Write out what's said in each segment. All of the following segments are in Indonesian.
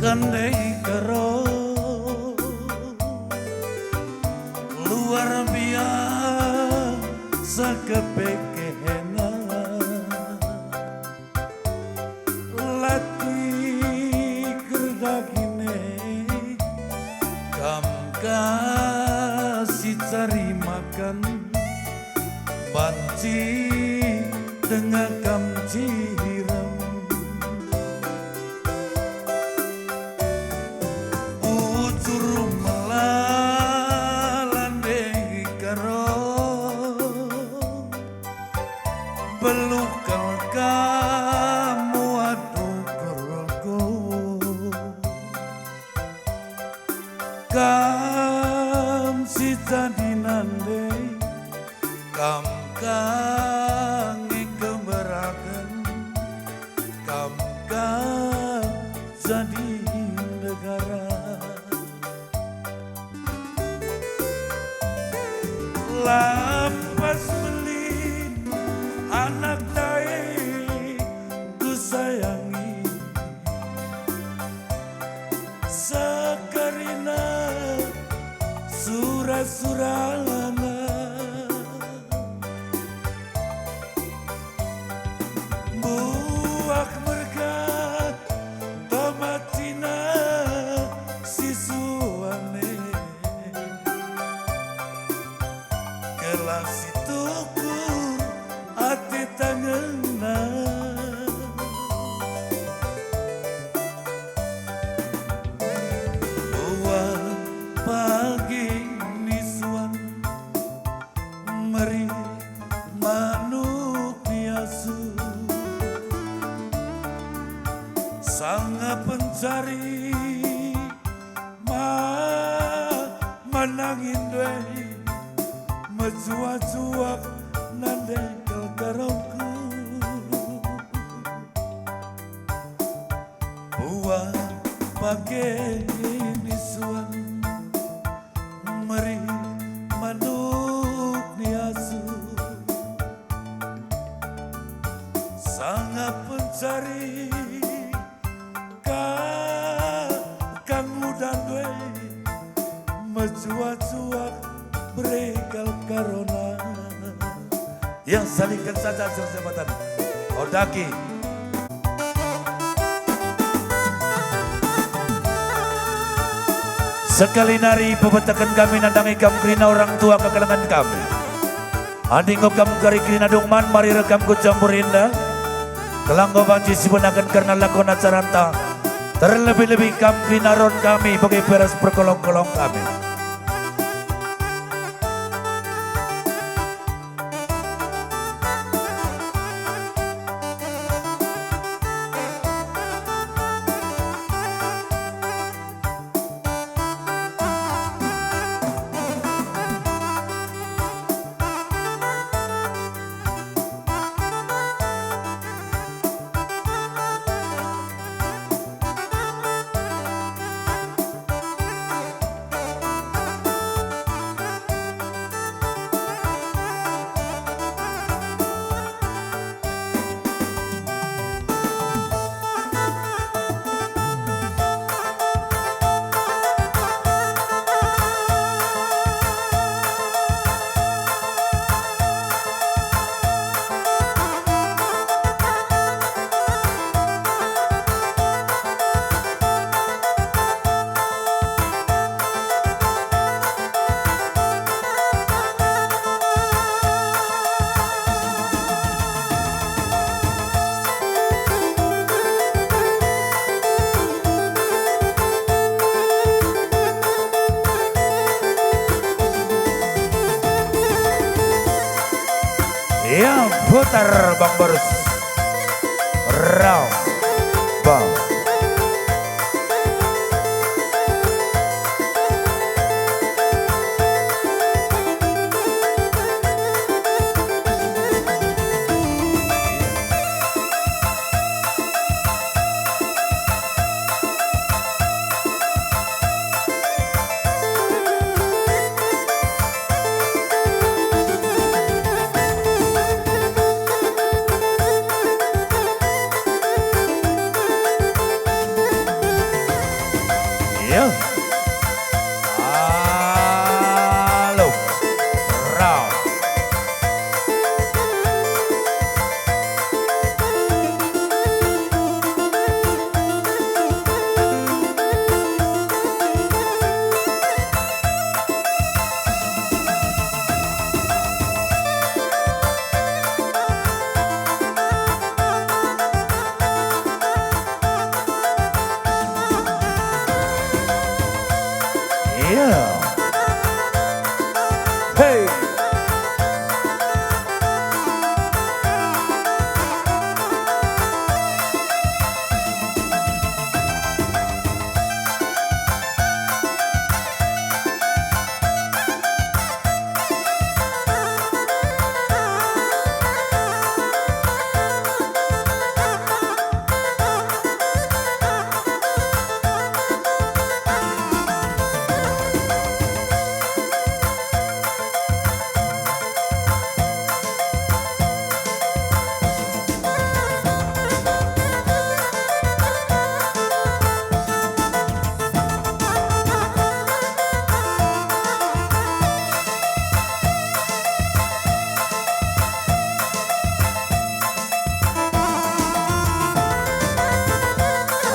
Kandai karo luar biasa kepekena latih gerdagine kam kasih cari makan banci dengan kam ciram belukal kamu aduh koroko kam si jadi nande kam kange kemerakan kam jadi negara lapas beli anak dae ku sayangi sakarina surah-surahana buak berkat tomatina sisuane kelas ituku ati tangena buah pagi nisuan meri manuk niasu sanga pencari manangin dwe mejuak-juak nandekel karongku buah pakai nisuan meri manuk niasu sangat pencari kang mudan dwe mejuak-juak berekal karona yang salingkan saja jabatan Odaki sekali nari pebetakan kami nandangi kam krina orang tua kekalangan kami andingo kam kari krina dungman mari rekam ku campur indah kelanggo banci sibunakan karena lakona caranta terlebih-lebih kam krina ron kami bagi beres perkolong-kolong kami yang putar Bang Barus round bang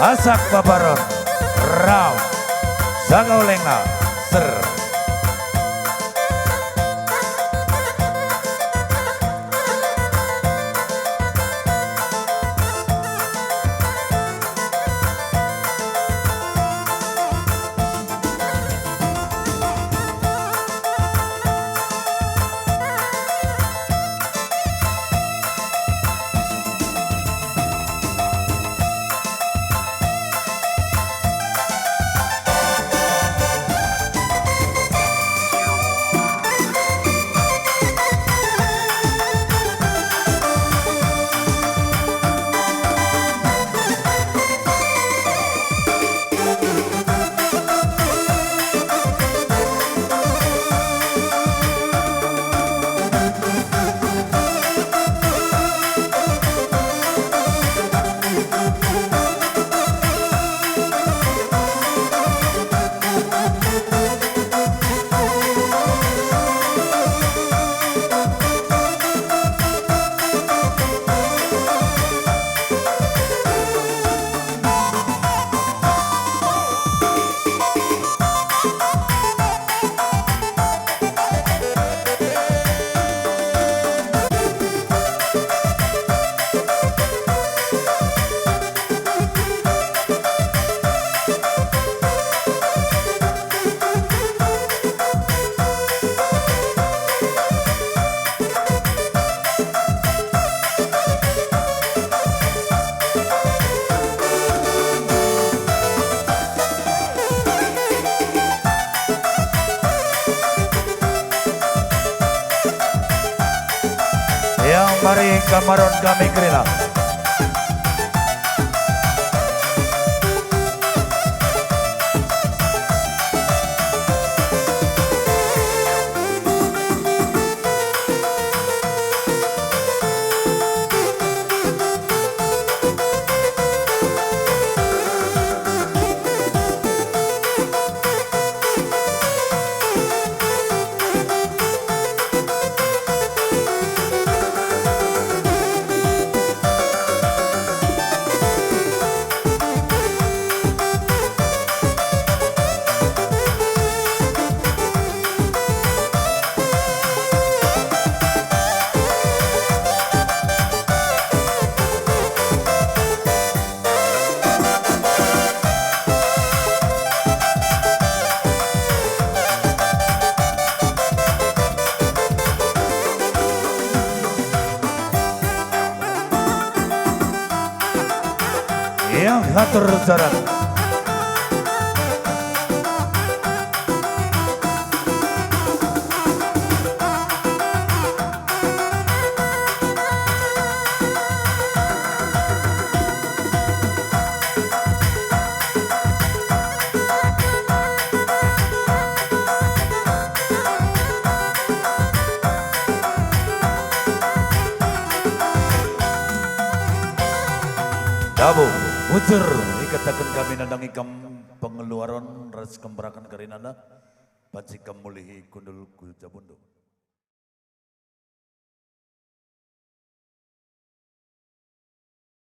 asak babaron ram sagaulenga ser. Yang mari kamaron kami kerina. Yang hatur saran. Dabu, ucur, ikatakan kami nandang ikam pengeluaran ras kemberakan karinana, panci kamulihi kundul kujabundo.